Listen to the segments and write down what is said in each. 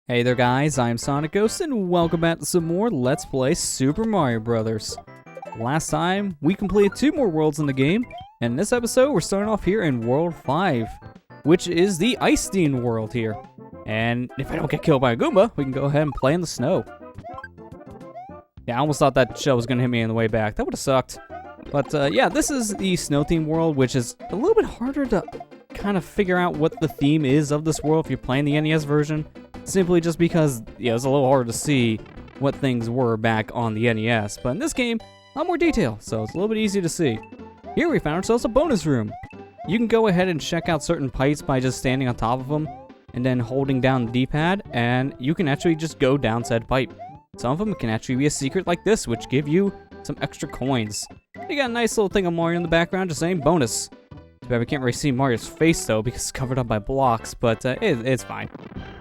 Hey there guys, I'm SonicGhost and welcome back to some more Let's Play Super Mario Bros. Last time, we completed 2 more worlds in the game, and in this episode we're starting off here in World 5, which is the Ice Theme world here. And if I don't get killed by a Goomba, we can go ahead and play in the snow. Yeah, I almost thought that shell was going to hit me on the way back. That would have sucked. But yeah, this is the Snow Theme world, which is a little bit harder to kind of figure out what the theme is of this world if you're playing the NES version. Simply just because, yeah, it's a little hard to see what things were back on the NES. But in this game, a lot more detail, so it's a little bit easier to see. Here we found ourselves a bonus room. You can go ahead and check out certain pipes by just standing on top of them, and then holding down the D-pad, and you can actually just go down said pipe. Some of them can actually be a secret like this, which give you some extra coins. You got a nice little thing of Mario in the background just saying bonus. Too bad we can't really see Mario's face though, because it's covered up by blocks, but it's fine.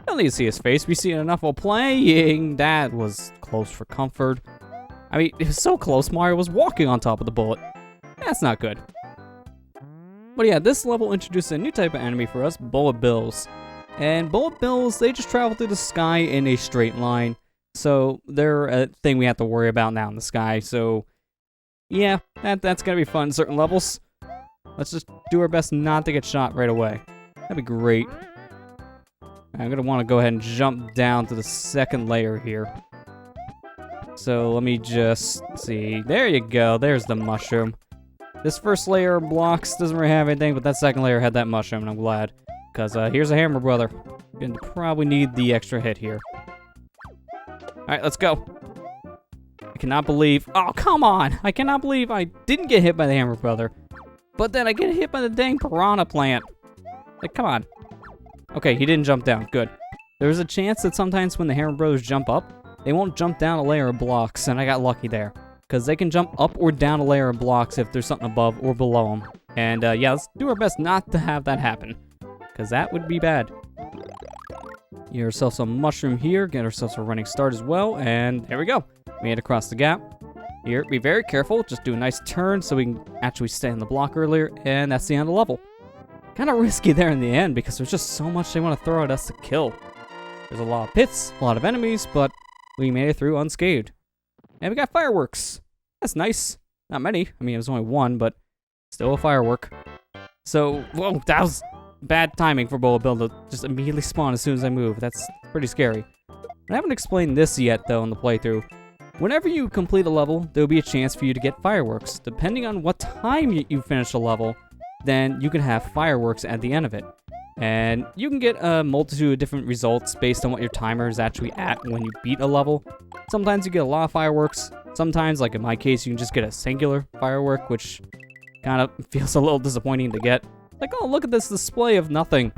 Don't need to see his face. We see it enough while playing. That was close for comfort. I mean, it was so close, Mario was walking on top of the bullet. That's not good. But yeah, this level introduced a new type of enemy for us, Bullet Bills. And Bullet Bills, they just travel through the sky in a straight line. So they're a thing we have to worry about now in the sky. So yeah, that's gonna be fun in certain levels. Let's just do our best not to get shot right away. That'd be great. I'm gonna want to go ahead and jump down to the second layer here. So let me just see. There you go. There's the mushroom. This first layer of blocks doesn't really have anything, but that second layer had that mushroom, and I'm glad. Because here's a hammer, brother. Gonna probably need the extra hit here. Alright, let's go. I cannot believe... Oh, come on! I cannot believe I didn't get hit by the hammer, brother. But then I get hit by the dang piranha plant. Like, come on. Okay, he didn't jump down. Good. There's a chance that sometimes when the Hammer Brothers jump up, they won't jump down a layer of blocks, and I got lucky there. Because they can jump up or down a layer of blocks if there's something above or below them. And yeah, let's do our best not to have that happen. Because that would be bad. Get ourselves some mushroom here. Get ourselves a running start as well. And there we go. We made it across the gap. Here, be very careful. Just do a nice turn so we can actually stay on the block earlier. And that's the end of the level. Kind of risky there in the end because there's just so much they want to throw at us to kill. There's a lot of pits, a lot of enemies, but we made it through unscathed. And we got fireworks. That's nice. Not many. I mean, it was only one, but still a firework. So, whoa, that was bad timing for Bullet Bill to just immediately spawn as soon as I move. That's pretty scary. I haven't explained this yet, though, in the playthrough. Whenever you complete a level, there'll be a chance for you to get fireworks. Depending on what time you finish a level, then you can have fireworks at the end of it. And you can get a multitude of different results based on what your timer is actually at when you beat a level. Sometimes you get a lot of fireworks. Sometimes, like in my case, you can just get a singular firework, which kind of feels a little disappointing to get. Like, oh, look at this display of nothing.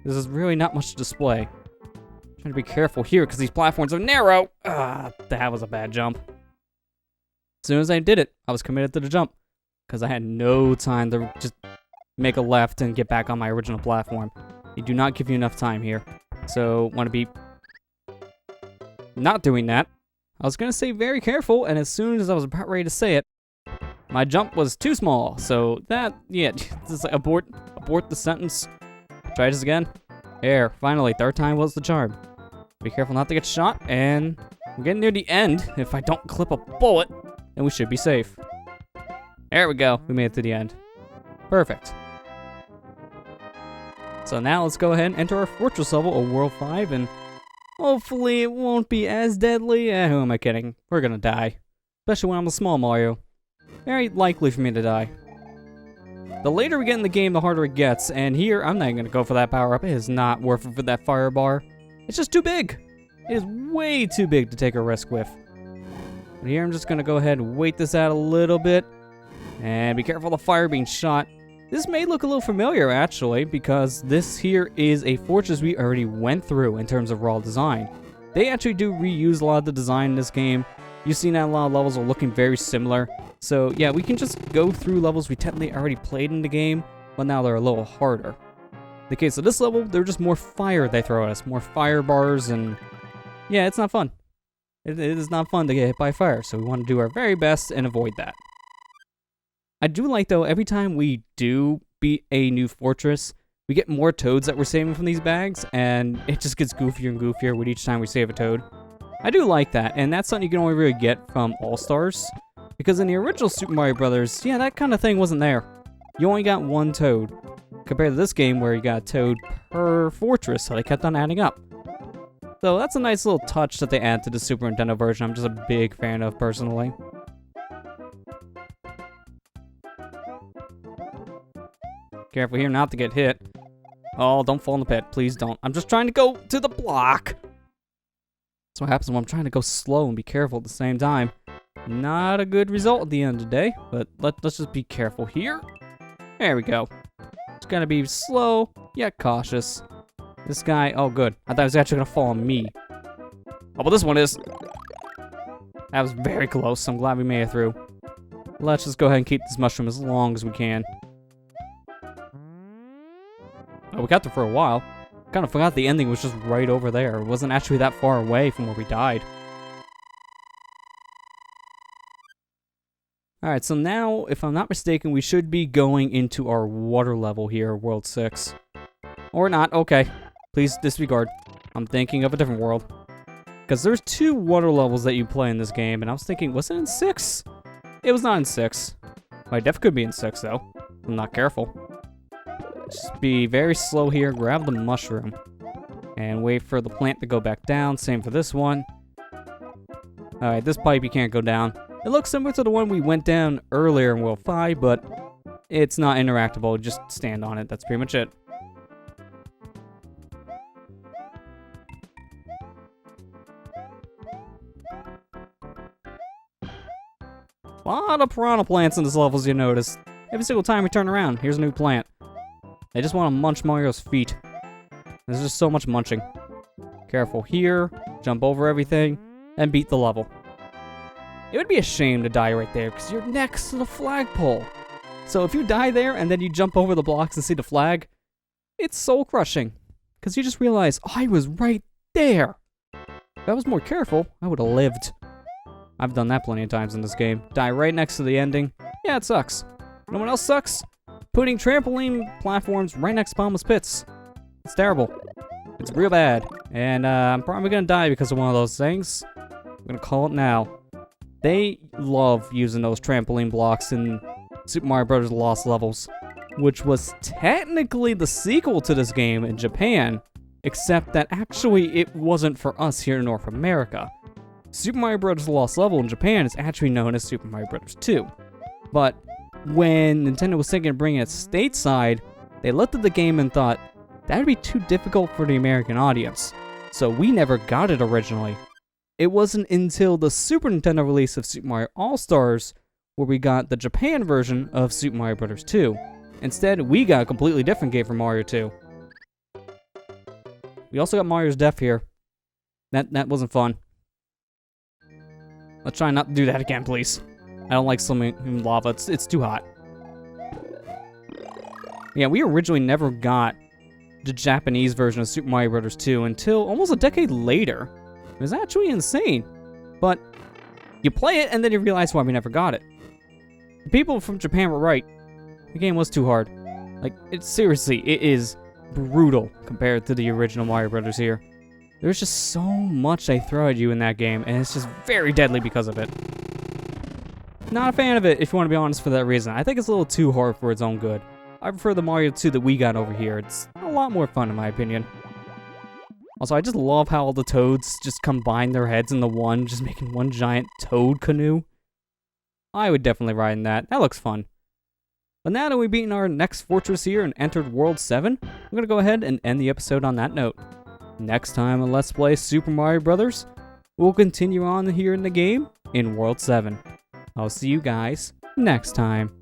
This is really not much to display. Trying to be careful here because these platforms are narrow. Ah, that was a bad jump. As soon as I did it, I was committed to the jump because I had no time to just make a left and get back on my original platform. They do not give you enough time here. So, want to be not doing that. I was going to say very careful, and as soon as I was about ready to say it, my jump was too small. So that, yeah, just like abort the sentence. Try this again. There, finally, third time was the charm. Be careful not to get shot, and I'm getting near the end. If I don't clip a bullet, then we should be safe. There we go. We made it to the end. Perfect. So now let's go ahead and enter our fortress level of World 5, and hopefully it won't be as deadly. Who am I kidding? We're gonna die. Especially when I'm a small Mario. Very likely for me to die. The later we get in the game, the harder it gets, and here, I'm not even gonna go for that power-up. It is not worth it for that fire bar. It's just too big. It is way too big to take a risk with. But here, I'm just gonna go ahead and wait this out a little bit, and be careful of the fire being shot. This may look a little familiar, actually, because this here is a fortress we already went through in terms of raw design. They actually do reuse a lot of the design in this game. You've seen that a lot of levels are looking very similar. So, yeah, we can just go through levels we technically already played in the game, but now they're a little harder. In the case of this level, they're just more fire they throw at us. More fire bars, and yeah, it's not fun. It is not fun to get hit by fire, so we want to do our very best and avoid that. I do like, though, every time we do beat a new fortress, we get more toads that we're saving from these bags, and it just gets goofier and goofier with each time we save a toad. I do like that, and that's something you can only really get from All-Stars, because in the original Super Mario Brothers, yeah, that kind of thing wasn't there. You only got one toad, compared to this game where you got a toad per fortress, so they kept on adding up. So that's a nice little touch that they add to the Super Nintendo version I'm just a big fan of, personally. Careful here not to get hit. Oh, don't fall in the pit. Please don't. I'm just trying to go to the block. That's what happens when I'm trying to go slow and be careful at the same time. Not a good result at the end of the day, but let's just be careful here. There we go. Just gotta be slow, yet cautious. This guy, oh good. I thought he was actually gonna fall on me. Oh, but this one is. That was very close. I'm glad we made it through. Let's just go ahead and keep this mushroom as long as we can. Oh, we got there for a while. Kind of forgot the ending was just right over there. It wasn't actually that far away from where we died. Alright, so now, if I'm not mistaken, we should be going into our water level here, World 6. Or not, okay. Please disregard. I'm thinking of a different world. Because there's 2 water levels that you play in this game, and I was thinking, was it in 6? It was not in 6. My def could be in 6, though. I'm not careful. Just be very slow here, grab the mushroom, and wait for the plant to go back down. Same for this one. Alright, this pipe you can't go down. It looks similar to the one we went down earlier in World 5, but it's not interactable. Just stand on it. That's pretty much it. A lot of piranha plants in this level, as you notice. Every single time we turn around, here's a new plant. They just want to munch Mario's feet. There's just so much munching. Careful here, jump over everything, and beat the level. It would be a shame to die right there, because you're next to the flagpole. So if you die there, and then you jump over the blocks and see the flag, it's soul-crushing. Because you just realize, oh, I was right there. If I was more careful, I would have lived. I've done that plenty of times in this game. Die right next to the ending. Yeah, it sucks. You know what else sucks? Putting trampoline platforms right next to bottomless pits. It's terrible. It's real bad. And I'm probably gonna die because of one of those things. I'm gonna call it now. They love using those trampoline blocks in Super Mario Bros. Lost Levels, which was technically the sequel to this game in Japan, except that actually it wasn't for us here in North America. Super Mario Bros. Lost Level in Japan is actually known as Super Mario Bros. 2. But when Nintendo was thinking of bringing it stateside, they looked at the game and thought, that would be too difficult for the American audience. So we never got it originally. It wasn't until the Super Nintendo release of Super Mario All-Stars where we got the Japan version of Super Mario Bros. 2. Instead, we got a completely different game from Mario 2. We also got Mario's death here. That wasn't fun. Let's try not to do that again, please. I don't like swimming in lava. It's too hot. Yeah, we originally never got the Japanese version of Super Mario Bros. 2 until almost a decade later. It was actually insane. But you play it and then you realize why we never got it. The people from Japan were right. The game was too hard. Like, seriously, it is brutal compared to the original Mario Bros. Here. There's just so much they throw at you in that game, and it's just very deadly because of it. Not a fan of it, if you want to be honest, for that reason. I think it's a little too hard for its own good. I prefer the Mario 2 that we got over here. It's a lot more fun, in my opinion. Also, I just love how all the toads just combine their heads into one, just making one giant toad canoe. I would definitely ride in that. That looks fun. But now that we've beaten our next fortress here and entered World 7, I'm going to go ahead and end the episode on that note. Next time on Let's Play Super Mario Bros., we'll continue on here in the game in World 7. I'll see you guys next time.